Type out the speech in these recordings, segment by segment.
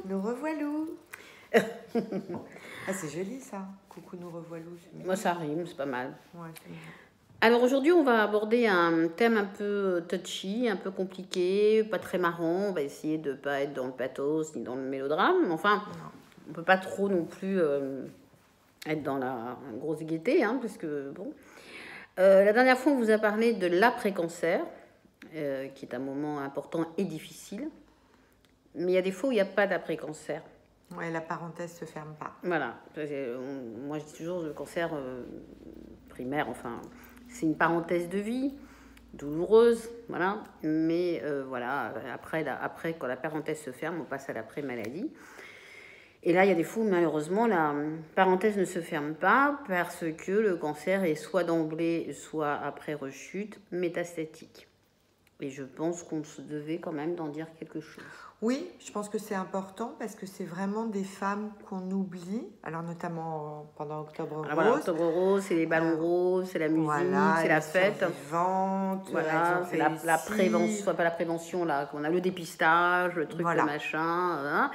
nous revoilou. Ah, c'est joli ça. Coucou, nous revoilou. Moi, ça rime, c'est pas mal. Ouais, c'est bien. Alors aujourd'hui, on va aborder un thème un peu touchy, un peu compliqué, pas très marrant. On va essayer de ne pas être dans le pathos ni dans le mélodrame. Enfin, on ne peut pas trop non plus être dans la grosse gaieté, hein, parce que bon. La dernière fois, on vous a parlé de l'après-cancer, qui est un moment important et difficile. Mais il y a des fois où il n'y a pas d'après-cancer. Ouais, la parenthèse se ferme pas. Voilà. Moi, je dis toujours le cancer primaire, enfin, c'est une parenthèse de vie, douloureuse, voilà. Mais voilà, après, quand la parenthèse se ferme, on passe à l'après-maladie. Et là, il y a des fois où, malheureusement, la parenthèse ne se ferme pas parce que le cancer est soit d'emblée, soit après rechute, métastatique. Et je pense qu'on se devait quand même d'en dire quelque chose. Oui, je pense que c'est important parce que c'est vraiment des femmes qu'on oublie, alors notamment pendant Octobre Rose. Voilà, Octobre Rose, c'est les ballons roses, c'est la musique, voilà, c'est la fête. Voilà, c'est la prévention, soit pas la prévention, là, on a le dépistage, le truc, voilà. le machin. Hein.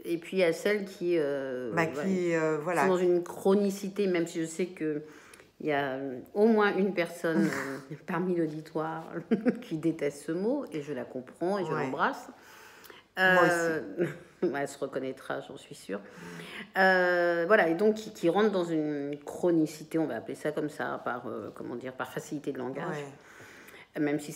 Et puis il y a celles qui, voilà. sont dans une chronicité, même si je sais que il y a au moins une personne parmi l'auditoire qui déteste ce mot, et je la comprends et je l'embrasse. Moi aussi. Elle se reconnaîtra, j'en suis sûre. Voilà, et donc qui rentre dans une chronicité, on va appeler ça comme ça, par facilité de langage. Ouais. Même si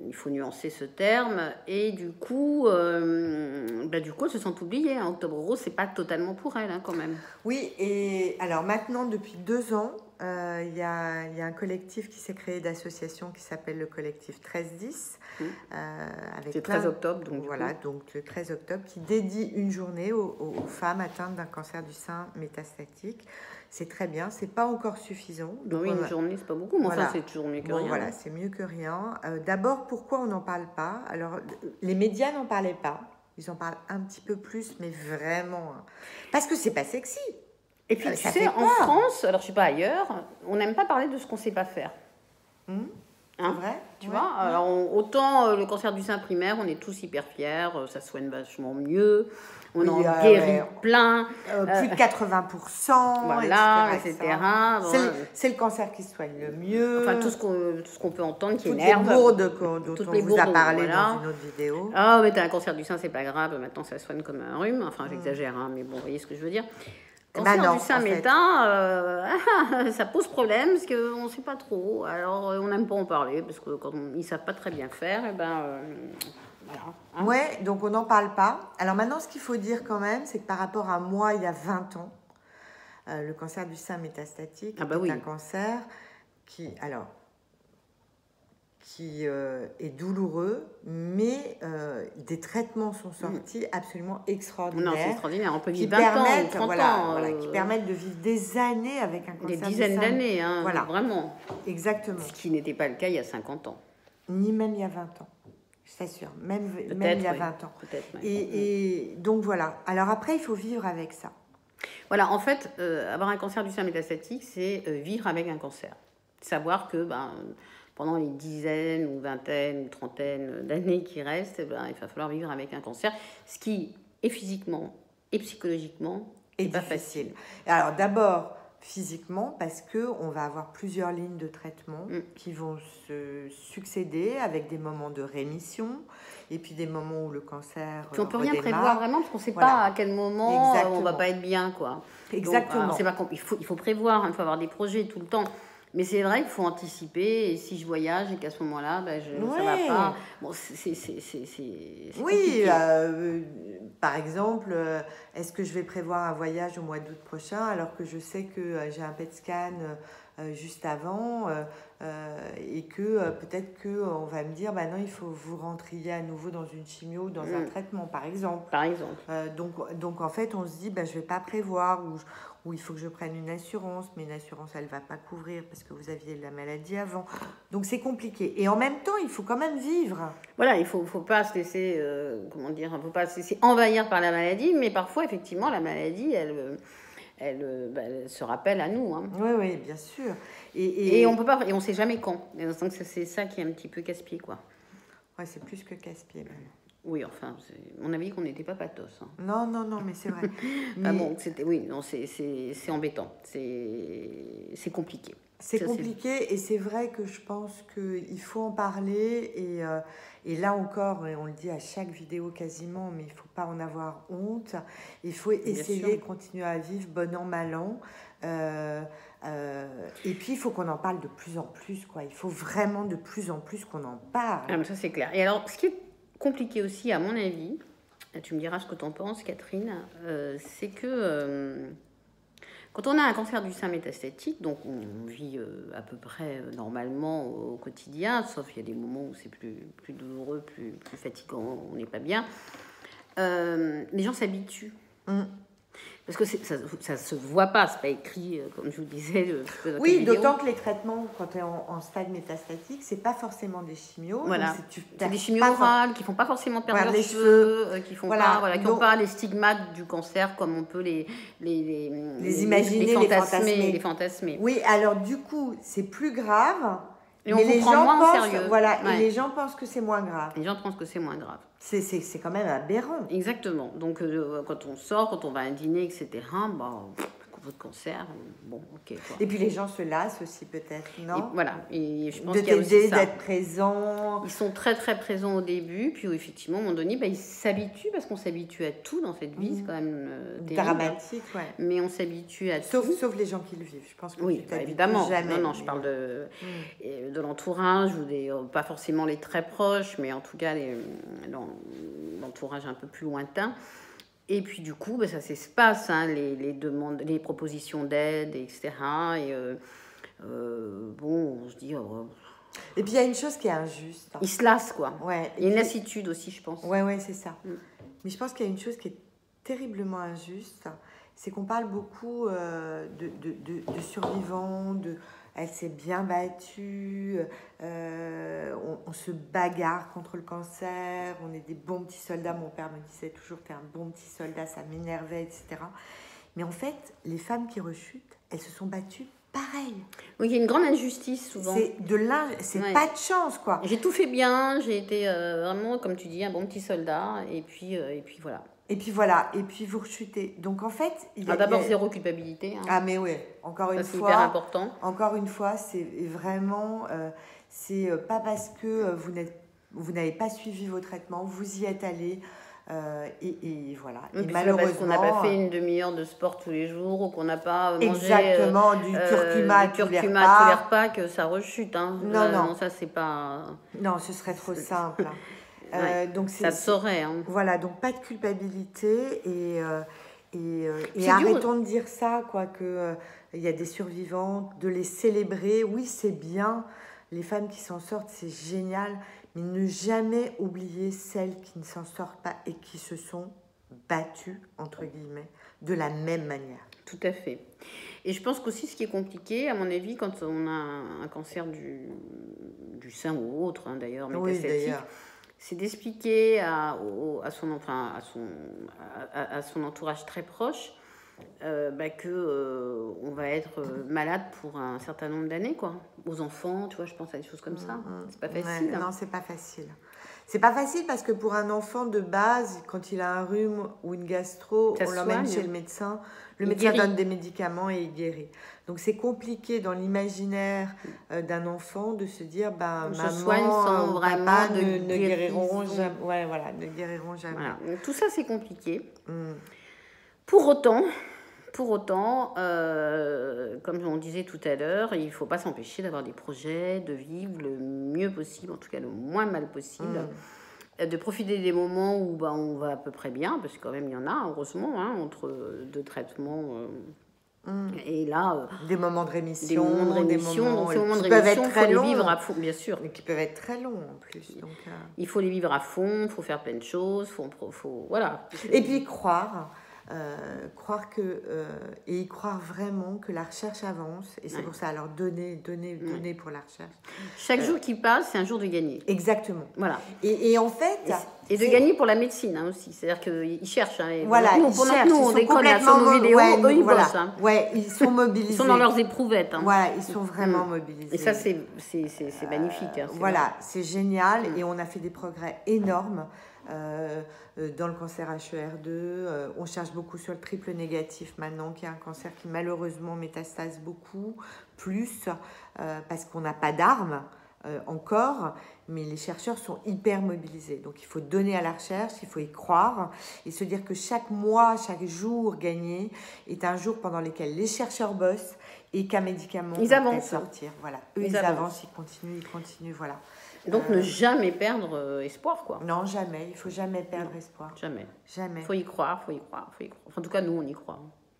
il faut nuancer ce terme. Et du coup, elles se sentent oubliées. Hein. Octobre Rose, c'est pas totalement pour elles, hein, quand même. Oui, et alors maintenant, depuis 2 ans, il y a un collectif qui s'est créé d'associations qui s'appelle le collectif 1310. C'est 13 octobre, donc voilà, donc le 13 octobre, qui dédie une journée aux femmes atteintes d'un cancer du sein métastatique. C'est très bien, c'est pas encore suffisant. Donc oui, une journée, c'est pas beaucoup, mais voilà. Enfin, c'est toujours mieux que rien. Voilà, c'est mieux que rien. D'abord, pourquoi on n'en parle pas? Alors, les médias n'en parlaient pas. Ils en parlent un petit peu plus, mais vraiment. Parce que c'est pas sexy. Et puis, tu sais, en France, alors je sais pas ailleurs, on n'aime pas parler de ce qu'on sait pas faire. Hein, vrai, tu vois. Alors, autant le cancer du sein primaire, on est tous hyper fiers, ça soigne vachement mieux, on en guérit plein. Plus de 80%, voilà, etc. Bon, c'est le cancer qui soigne le mieux. Enfin, tout ce qu'on peut entendre qui toutes énerve. Les bourdes dont on vous a parlé dans une autre vidéo. Ah, mais t'as un cancer du sein, c'est pas grave, maintenant ça soigne comme un rhume. Enfin, j'exagère, hein, mais bon, vous voyez ce que je veux dire. Cancer du sein métain, ça pose problème parce qu'on ne sait pas trop. Alors, on n'aime pas en parler parce que quand ils ne savent pas très bien faire, et voilà. Hein. Ouais, donc on n'en parle pas. Alors maintenant, ce qu'il faut dire quand même, c'est que par rapport à moi, il y a 20 ans, le cancer du sein métastatique est un cancer qui est douloureux, mais des traitements sont sortis absolument extraordinaires. Non, c'est extraordinaire. On peut vivre 20 ans, 30 ans. Qui permettent de vivre des années avec un cancer du sein. Des dizaines d'années, hein, vraiment. Exactement. Ce qui n'était pas le cas il y a 50 ans. Ni même il y a 20 ans. Je t'assure, même il y a 20 ans. Et donc voilà. Alors après, il faut vivre avec ça. Voilà, en fait, avoir un cancer du sein métastatique, c'est vivre avec un cancer. Savoir que pendant les dizaines ou vingtaines ou trentaines d'années qui restent, il va falloir vivre avec un cancer, ce qui est physiquement et psychologiquement est pas facile. Alors d'abord, physiquement, parce qu'on va avoir plusieurs lignes de traitement qui vont se succéder avec des moments de rémission et puis des moments où le cancer puis on peut rien prévoir vraiment parce qu'on ne sait pas à quel moment on va pas être bien, quoi. Exactement. Donc, il faut prévoir, il faut avoir des projets tout le temps. Mais c'est vrai qu'il faut anticiper, et si je voyage et qu'à ce moment-là, ça va pas. Bon, c'est oui, par exemple, est-ce que je vais prévoir un voyage au mois d'août prochain alors que je sais que j'ai un PET scan juste avant et que peut-être qu'on va me dire, non, il faut vous rentriez à nouveau dans une chimio ou dans un traitement, par exemple. Donc en fait, on se dit, je vais pas prévoir ou il faut que je prenne une assurance, mais une assurance, elle va pas couvrir parce que vous aviez la maladie avant. Donc c'est compliqué. Et en même temps, il faut quand même vivre. Voilà, il faut pas se laisser, faut pas se laisser envahir par la maladie, mais parfois, effectivement, la maladie, elle se rappelle à nous. Hein. Oui, bien sûr. Et on peut pas, et on sait jamais quand. Donc c'est ça qui est un petit peu casse-pied, quoi. Ouais, c'est plus que casse-pied. Oui, enfin, on avait dit qu'on n'était pas pathos. Hein. Non, non, non, mais c'est vrai. Mais... bon, oui, non, c'est embêtant, c'est compliqué. C'est compliqué et c'est vrai que je pense qu'il faut en parler et là encore, et on le dit à chaque vidéo quasiment, mais il ne faut pas en avoir honte. Il faut essayer de continuer à vivre bon an, mal an. Et puis, il faut qu'on en parle de plus en plus, quoi. Il faut vraiment de plus en plus qu'on en parle. Ah, mais ça, c'est clair. Et alors, ce qui est compliqué aussi, à mon avis, tu me diras ce que tu en penses, Catherine, c'est que... quand on a un cancer du sein métastatique, donc on vit à peu près normalement au quotidien, sauf il y a des moments où c'est plus douloureux, plus fatigant, on n'est pas bien, les gens s'habituent. Parce que ça se voit pas, c'est pas écrit, comme je vous disais. Oui, d'autant que les traitements, quand tu es en stade métastatique, c'est pas forcément des chimios. Voilà, c'est des chimios orales qui font pas forcément perdre leurs cheveux, qui font pas, voilà, qui n'ont pas les stigmates du cancer comme on peut les imaginer, les fantasmer. Oui, alors du coup, c'est plus grave. Et mais les gens moins pensent, au sérieux. Voilà, et les gens pensent que c'est moins grave. Les gens pensent que c'est moins grave. C'est quand même aberrant. Exactement. Donc, quand on sort, quand on va à un dîner, etc., votre cancer, bon, ok. Quoi. Et puis les gens se lassent aussi peut-être, non ? Et voilà. Et je pense de t'aider, d'être présent. Ils sont très très présents au début, puis effectivement, à un moment donné, ils s'habituent parce qu'on s'habitue à tout dans cette vie, c'est quand même dramatique, ouais. Mais on s'habitue à tout. Sauf les gens qui le vivent. Je pense que oui, évidemment. Jamais. Non, je parle de l'entourage ou pas forcément les très proches, mais en tout cas l'entourage un peu plus lointain. Et puis du coup, ça s'espace, hein, les demandes, les propositions d'aide, etc. Et bon, on se dit... Et puis il y a une chose qui est injuste. Hein. Ils se lassent, quoi. Ouais, il y a une lassitude aussi, je pense. Ouais, c'est ça. Mais je pense qu'il y a une chose qui est terriblement injuste, c'est qu'on parle beaucoup de survivants, elle s'est bien battue, on se bagarre contre le cancer, on est des bons petits soldats. Mon père me disait toujours, t'es un bon petit soldat, ça m'énervait, etc. Mais en fait, les femmes qui rechutent, elles se sont battues pareil. Oui, il y a une grande injustice souvent. C'est pas de chance, quoi. J'ai tout fait bien, j'ai été vraiment, comme tu dis, un bon petit soldat, et puis voilà. Et puis voilà, et puis vous rechutez. Donc en fait, d'abord zéro culpabilité. Hein. Ah mais oui, encore une fois, c'est hyper important. Encore une fois, c'est vraiment, c'est pas parce que vous n'avez pas suivi vos traitements, vous y êtes allé. Et voilà. Et malheureusement, parce qu'on n'a pas fait une demi-heure de sport tous les jours ou qu'on n'a pas mangé exactement du curcuma tous les repas que ça rechute. Hein. Non, ça c'est pas. Non, ce serait trop simple. Donc ça se saurait. Hein. Voilà, donc pas de culpabilité et arrêtons de dire ça, quoi, que il y a des survivantes, de les célébrer. Oui, c'est bien, les femmes qui s'en sortent, c'est génial, mais ne jamais oublier celles qui ne s'en sortent pas et qui se sont battues, entre guillemets, de la même manière. Tout à fait. Et je pense qu'aussi, ce qui est compliqué, à mon avis, quand on a un cancer du sein ou autre, hein, d'ailleurs, métastatique, c'est d'expliquer à son entourage très proche que on va être malade pour un certain nombre d'années, quoi. Aux enfants, tu vois, je pense à des choses comme ça. C'est pas facile. Ouais, non, c'est pas facile. C'est pas facile parce que pour un enfant de base, quand il a un rhume ou une gastro, on l'emmène chez le médecin. Le médecin donne des médicaments et il guérit. Donc c'est compliqué dans l'imaginaire d'un enfant de se dire maman, papa ne guériront jamais. Ouais, voilà, ne guériront jamais. Voilà. Donc, tout ça c'est compliqué. Pour autant, comme on disait tout à l'heure, il ne faut pas s'empêcher d'avoir des projets, de vivre le mieux possible, en tout cas le moins mal possible, de profiter des moments où on va à peu près bien, parce que quand même il y en a, heureusement, hein, entre deux traitements. Et là, des moments de rémission, des moments de rémission, il faut les vivre à fond, bien sûr. Mais qui peuvent être très longs en plus. Donc, il faut les vivre à fond, il faut faire plein de choses, voilà. Et puis croire que et y croire vraiment que la recherche avance, et c'est pour ça, alors donner pour la recherche. Chaque jour qui passe, c'est un jour de gagner. Exactement. Voilà. Et en fait, et de gagner pour la médecine, hein, aussi. C'est-à-dire qu'ils cherchent. Hein, voilà, pendant que nous, on déconne sur nos vidéos, eux, ils bossent. Hein. Ouais, ils sont mobilisés. Ils sont dans leurs éprouvettes. Hein. Voilà, ils sont vraiment mobilisés. Et ça, c'est magnifique. Hein, voilà, c'est génial. Et on a fait des progrès énormes. dans le cancer HER2. On cherche beaucoup sur le triple négatif maintenant, qui est un cancer qui malheureusement métastase beaucoup plus parce qu'on n'a pas d'armes encore, mais les chercheurs sont hyper mobilisés. Donc il faut donner à la recherche, il faut y croire et se dire que chaque mois, chaque jour gagné est un jour pendant lequel les chercheurs bossent et qu'un médicament va sortir. Voilà. Eux, ils avancent, ils continuent, voilà. Donc ne jamais perdre espoir, quoi. Non, jamais. Il faut jamais perdre espoir. Jamais. Jamais. Faut y croire. Enfin, en tout cas, nous, on y croit.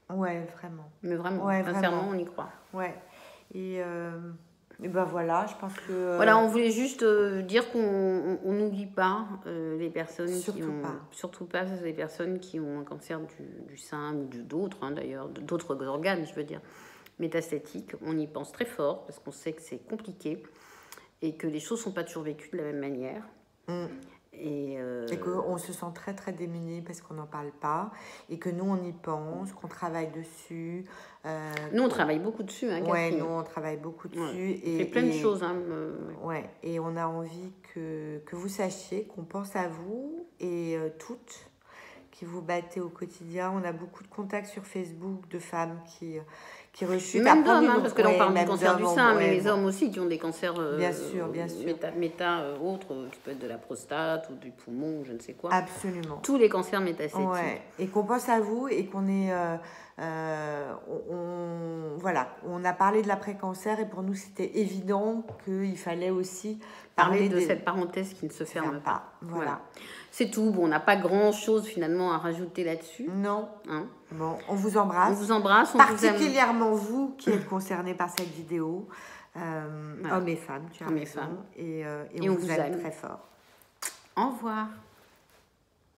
Ouais, vraiment. Mais vraiment, sincèrement, on y croit. Ouais. Et ben voilà, je pense que... Voilà, on voulait juste dire qu'on n'oublie pas les personnes surtout pas les personnes qui ont un cancer du sein ou d'autres, hein, d'ailleurs, d'autres organes, je veux dire, métastatiques. On y pense très fort parce qu'on sait que c'est compliqué et que les choses ne sont pas toujours vécues de la même manière. Et qu'on se sent très très démunis parce qu'on n'en parle pas et que nous on y pense, qu'on travaille dessus. Nous on travaille beaucoup dessus, hein, ouais, nous on travaille beaucoup dessus. Ouais, on fait plein de choses. Hein, ouais, et on a envie que vous sachiez qu'on pense à vous et toutes qui vous battez au quotidien. On a beaucoup de contacts sur Facebook de femmes qui rechutent. Même d'hommes, hein, parce que là on parle du cancer du sein, mais les hommes aussi qui ont des cancers bien sûr. autres, qui peut être de la prostate ou du poumon, ou je ne sais quoi. Absolument. Tous les cancers métastatiques. Ouais. Et qu'on pense à vous et qu'on est... voilà, on a parlé de l'après-cancer et pour nous c'était évident qu'il fallait aussi parler de cette parenthèse qui ne se ferme pas. Voilà. C'est tout. Bon, on n'a pas grand-chose finalement à rajouter là-dessus. Non. Hein? Bon, on vous embrasse. On vous embrasse. Particulièrement vous qui êtes concernés par cette vidéo. Hommes et femmes, tu as raison. Et on vous aime très fort. Au revoir.